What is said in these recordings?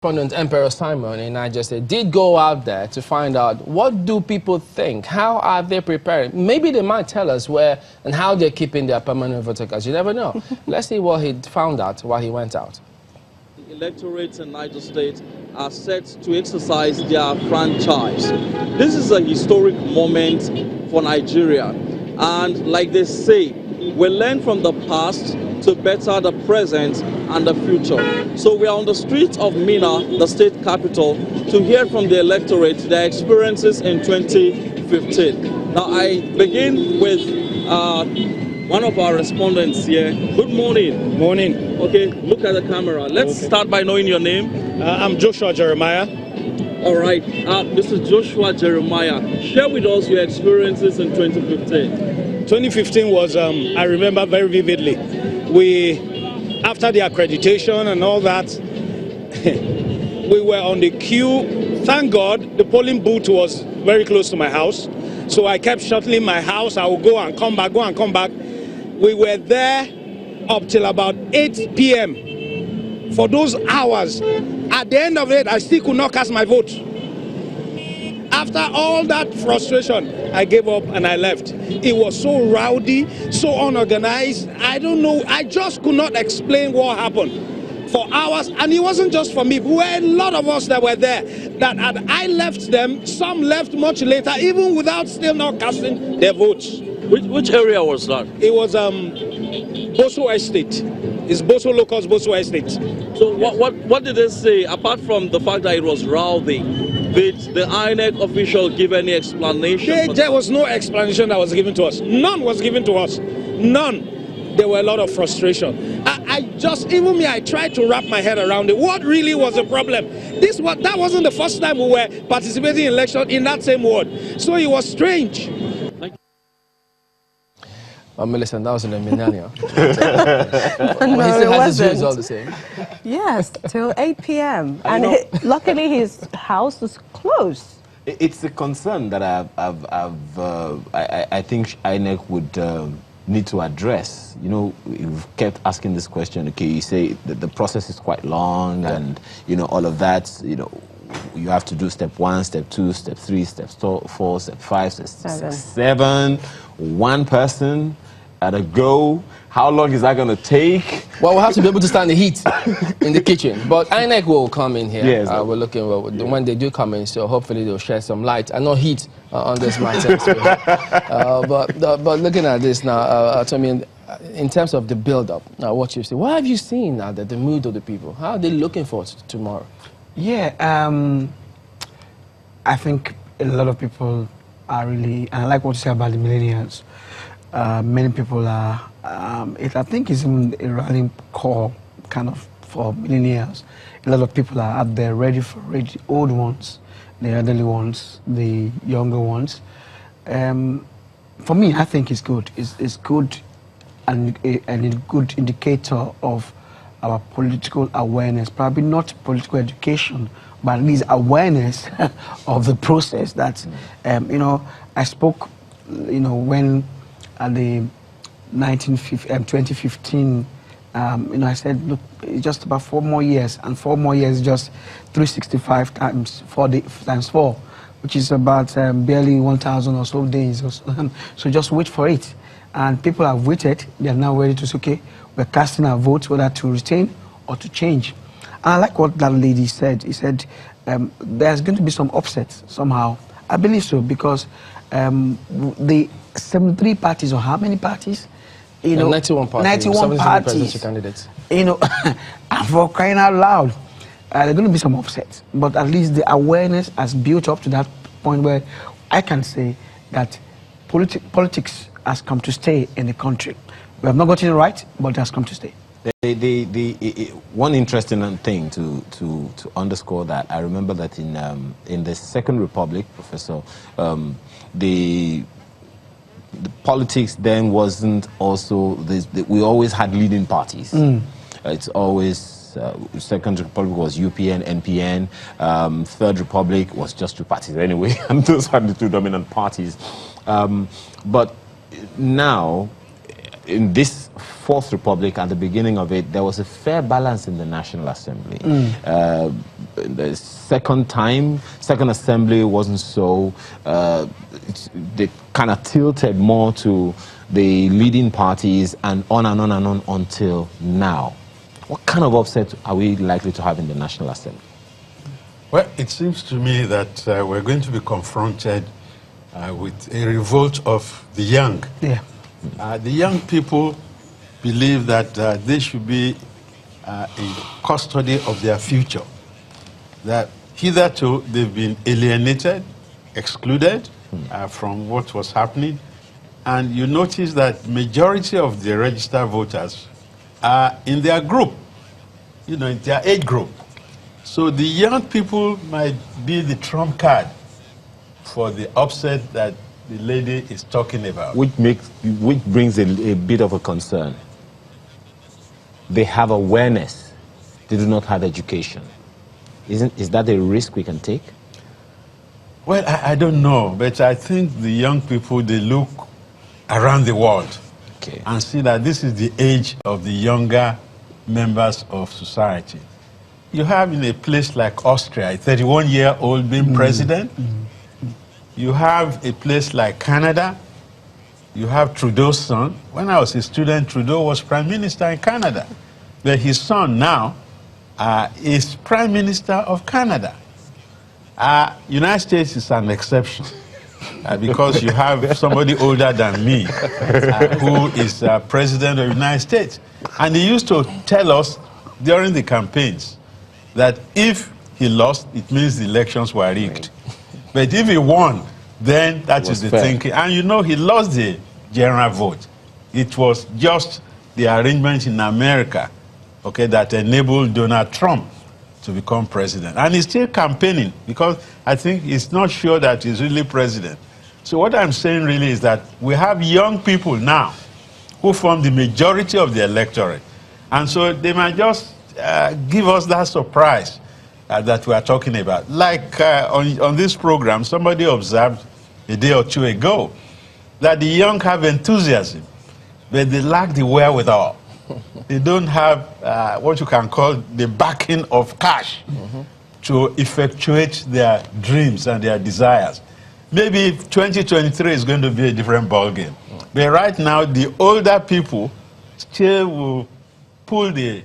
Correspondent Emperor Simon in Niger State did go out there to find out what do people think, how are they preparing. Maybe they might tell us where and how they're keeping their permanent voter cards. You never know. Let's see what he found out while he went out. The electorates in Niger State are set to exercise their franchise. This is a historic moment for Nigeria, and like they say, we learn from the past to better the present and the future. So we are on the streets of Minna, the state capital, to hear from the electorate their experiences in 2015. Now I begin with one of our respondents here. Good morning. Morning. Okay, look at the camera. Let's start by knowing your name. I'm Joshua Jeremiah. All right, Mr. Joshua Jeremiah, share with us your experiences in 2015. 2015 was, I remember very vividly. After the accreditation and all that, we were on the queue. Thank God the polling booth was very close to my house. So I kept shuttling my house. I would go and come back, go and come back. We were there up till about 8 p.m. For those hours. At the end of it, I still could not cast my vote. After all that frustration, I gave up and I left. It was so rowdy, so unorganized. I don't know. I just could not explain what happened for hours. And it wasn't just for me. There were a lot of us that were there. That I left them. Some left much later, even without still not casting their votes. Which area was that? It was Boso Estate. It's Boso Locals, Boso Estate. So what did they say, apart from the fact that it was rowdy? Did the INEC official give any explanation? There was no explanation that was given to us. None was given to us. None. There were a lot of frustration. Even me, I tried to wrap my head around it. What really was the problem? That wasn't the first time we were participating in election in that same ward. So it was strange. Oh, Millicent, that was in a millennium. No, it wasn't. All the same. Yes, till 8 p.m. And luckily his house was closed. It's a concern that I think INEC would need to address. You know, you've kept asking this question. Okay, you say that the process is quite long, and you know all of that. You know, you have to do step 1, step 2, step 3, step 4, step 5, step 7. One person at a go. How long is that going to take? Well, we'll have to be able to stand the heat in the kitchen. But INEC will come in here. Yes, we're looking when they do come in, so hopefully they'll shed some light and not heat on this matter. But looking at this now, Tommy, in terms of the build-up, what you see, what have you seen now that the mood of the people? How are they looking forward to tomorrow? Yeah, I think a lot of people are really, and I like what you say about the millennials. Many people are, I think it's even a rallying call kind of for millennials. A lot of people are out there ready for the old ones, the elderly ones, the younger ones. For me, I think it's good. It's good and a good indicator of our political awareness, probably not political education, but at least awareness of the process that, you know, I spoke, you know, when at the 2015, you know, I said, look, it's just about 4 more years, and 4 more years is just 365 times 4, which is about barely 1,000 or so days. Or so. So just wait for it. And people have waited. They are now ready to say, okay, we're casting our votes whether to retain or to change. And I like what that lady said. He said there's going to be some upsets somehow. I believe so, because the 73 parties, or how many parties? You know, 91 parties. 91 parties. Candidates. You know, for crying out loud, there are going to be some upsets. But at least the awareness has built up to that point where I can say that politics has come to stay in the country. We have not gotten it right, but it has come to stay. One interesting thing to underscore that, I remember that in the Second Republic, Professor, the politics then wasn't also this. We always had leading parties. It's always Second Republic was UPN, NPN. Third Republic was just 2 parties anyway, and those are the 2 dominant parties. But now, in this Fourth Republic, at the beginning of it, there was a fair balance in the National Assembly. The second assembly wasn't so. They kind of tilted more to the leading parties and on and on and on until now. What kind of upset are we likely to have in the National Assembly? Well, it seems to me that we're going to be confronted with a revolt of the young. Yeah. The young people believe that they should be in custody of their future. That hitherto they've been alienated, excluded from what was happening. And you notice that majority of the registered voters are in their group, in their age group. So the young people might be the trump card for the upset that the lady is talking about. Which brings a bit of a concern. They have awareness. They do not have education. Is that a risk we can take? Well, I don't know, but I think the young people, they look around the world and see that this is the age of the younger members of society. You have in a place like Austria, a 31-year-old being president. You have a place like Canada. You have Trudeau's son. When I was a student, Trudeau was prime minister in Canada. But his son now is prime minister of Canada. United States is an exception because you have somebody older than me who is president of the United States. And he used to tell us during the campaigns that if he lost, it means the elections were rigged. But if he won, then that is the thinking. And he lost the general vote. It was just the arrangement in America, that enabled Donald Trump to become president. And he's still campaigning because I think he's not sure that he's really president. So what I'm saying really is that we have young people now who form the majority of the electorate. And so they might just give us that surprise that we are talking about. Like on this program, somebody observed a day or two ago that the young have enthusiasm, but they lack the wherewithal. They don't have what you can call the backing of cash to effectuate their dreams and their desires. Maybe 2023 is going to be a different ballgame. But right now, the older people still will pull the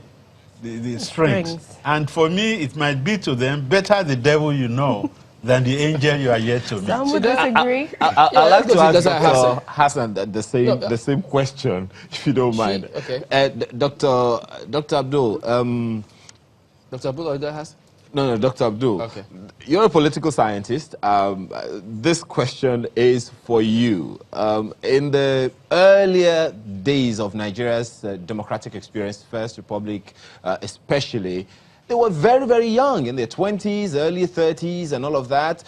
strings. And for me, it might be to them, better the devil you know than the angel you are yet to meet. Some would disagree. I'd like to ask Dr. Hassan the same question, if you don't mind. Okay. Dr. Abdul. Dr. Abdul or Dr. Hassan? No, Dr. Abdul. Okay. You're a political scientist. This question is for you. In the earlier days of Nigeria's democratic experience, First Republic especially, they were very, very young, in their 20s, early 30s, and all of that.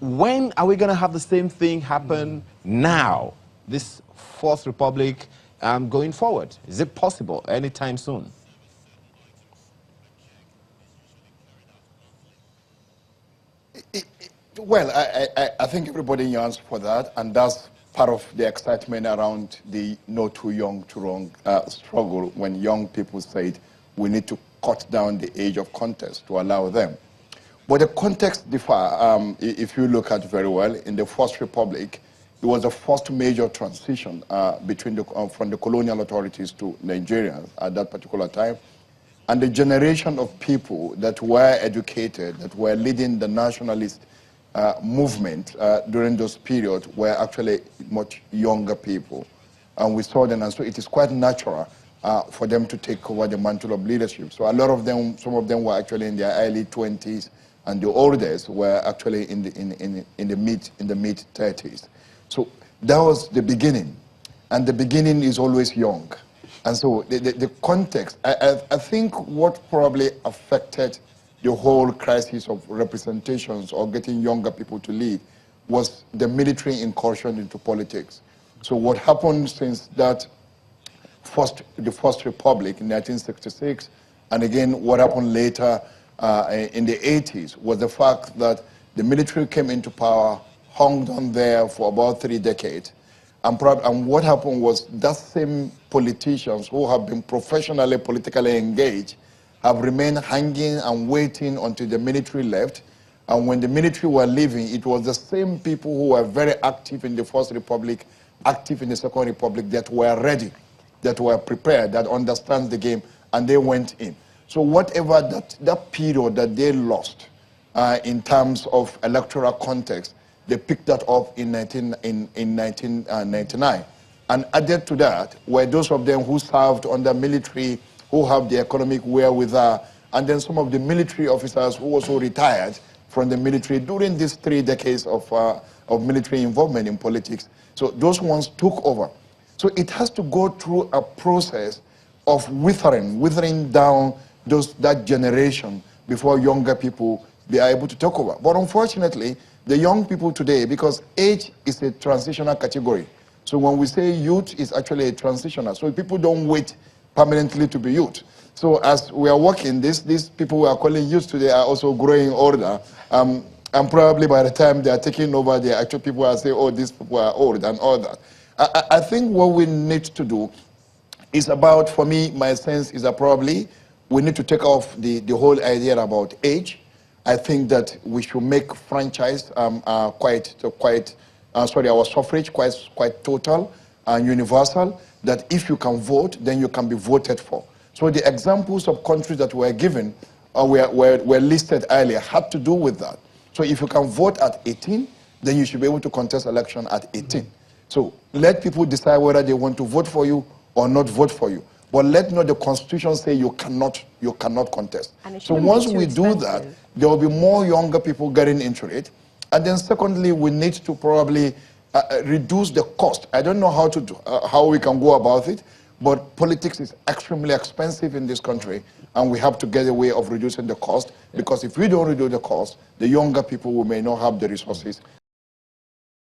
When are we going to have the same thing happen now, this Fourth Republic, going forward? Is it possible anytime soon? Well, I think everybody yearns for that, and that's part of the excitement around the no too young too wrong struggle when young people said we need to cut down the age of contest to allow them. But the context differ. If you look at it very well, in the First Republic, it was the first major transition from the colonial authorities to Nigerians at that particular time. And the generation of people that were educated, that were leading the nationalist movement during those periods were actually much younger people. And we saw them, and so it is quite natural for them to take over the mantle of leadership. So a lot of them, some of them were actually in their early 20s, and the oldest were actually in the mid 30s. So that was the beginning, and the beginning is always young. And so the context, I think what probably affected the whole crisis of representations or getting younger people to lead was the military incursion into politics. So what happened since that the First Republic in 1966, and again what happened later in the 80s, was the fact that the military came into power, hung on there for about 3 decades, And what happened was that same politicians who have been professionally politically engaged have remained hanging and waiting until the military left. And when the military were leaving, it was the same people who were very active in the First Republic, active in the Second Republic, that were ready, that were prepared, that understand the game, and they went in. So whatever that period that they lost in terms of electoral context, they picked that up in 1999. And added to that were those of them who served under military, who have the economic wherewithal, and then some of the military officers who also retired from the military during these 3 decades of military involvement in politics. So those ones took over. So it has to go through a process of withering down that generation before younger people be able to take over. But unfortunately, the young people today, because age is a transitional category. So when we say youth, it's actually a transitional. So people don't wait permanently to be youth. So as we are working, these people we are calling youth today are also growing older. And probably by the time they are taking over, the actual people are saying, oh, these people are old and all that. I think what we need to do is about, for me, my sense is that probably we need to take off the whole idea about age. I think that we should make franchise our suffrage quite total and universal, that if you can vote, then you can be voted for. So the examples of countries that were given or were listed earlier had to do with that. So if you can vote at 18, then you should be able to contest election at 18. So let people decide whether they want to vote for you or not vote for you. But let not the Constitution say you cannot contest. So once we do that, there will be more younger people getting into it. And then secondly, we need to probably reduce the cost. I don't know how we can go about it, but politics is extremely expensive in this country, and we have to get a way of reducing the cost, because if we don't reduce the cost, the younger people may not have the resources